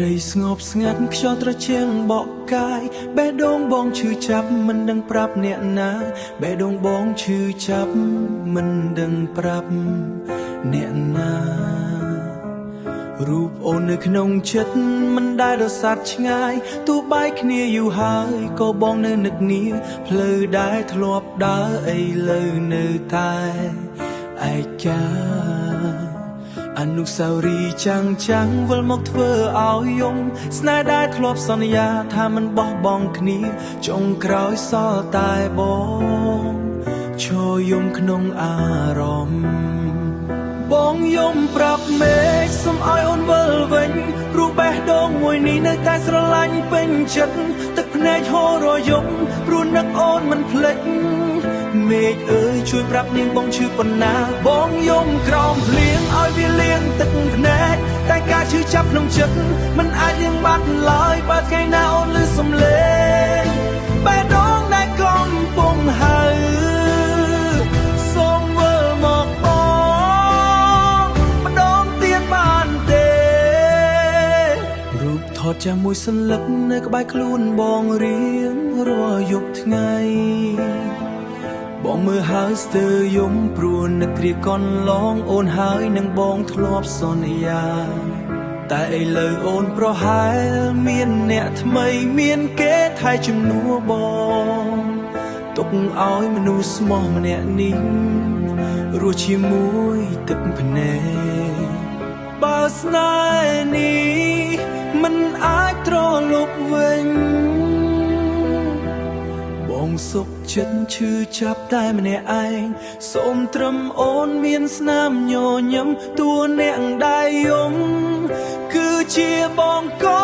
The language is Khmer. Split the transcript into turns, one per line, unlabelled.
ត្រីស្ងប់ស្ងាត់ខ្យល់ត្រជាក់បក់កាយបេះដូងបងឈឺចាប់មិនដឹងប្រាប់អ្នកណាបេះដូងបងឈឺចាប់មិនដឹងប្រាប់អ្នកណារូបអូននៅក្នុងចិត្តមិនដែលរសាត់ឆ្ងាយទោះបែកគ្នាយូរហើយក៏បងនៅនឹកនាផ្លូវដែលធ្លាប់ដើរឥឡូវនៅតែឯកាអនុស្សាវរីយ៍ចាំងវិលមកធ្វើឲ្យយំស្នេហ៍ដែលធ្លាប់សន្យាថាមិនបោះបង់គ្នាចុងក្រោយសល់តែបងឈរយំក្នុងអារម្មណ៍បងយំប្រាប់មេឃសូមឲ្យអូនវិលវិញព្រោះបេះដូងមួយនេះនៅតែស្រឡាញ់ពេញចិត្តទឹកភ្នែកហូររយំព្រោះនឹកអូនមិនភ្លេចមេឃអើយជួយប្រាប់នាងបងឈឺប៉ុណ្ណាបងយំក្រោមភ្លៀងឲ្យវាលៀងទឹកភ្នែកតែការឈឺចាប់ក្នុងចិត្តមិនអាចលៀងបាត់ឡើយបើថ្ងៃណាអូនឮសំឡេងបេះដូងដែលកំពុងហើសូមវិលមកបងម្ដងទៀតបានទេរូបថតចាំមួយសន្លឹកនៅក្បែរខ្លួនបងរៀងរាល់យប់ថ្ងៃបងមើលហើយស្ទើរយំព្រោះនឹកគ្រាកន្លងអូនហើយនឹងបងធ្លាប់សន្យាតែឥឡូវអូនប្រហែលមានអ្នកថ្មីមានគេថែជំនួសបងទុកឲ្យមនុស្សស្មោះម្នាក់នេះរស់ជាមួយទឹកភ្នែកបើស្នេហ៍នេះមិនអាចត្រឡប់វិញបងសុខចិត្តឈឺចាប់តែម្នាក់ឯងសូមត្រឹមអូនមានស្នាមញញឹមតួអ្នកដែលយំគឺជាបងក៏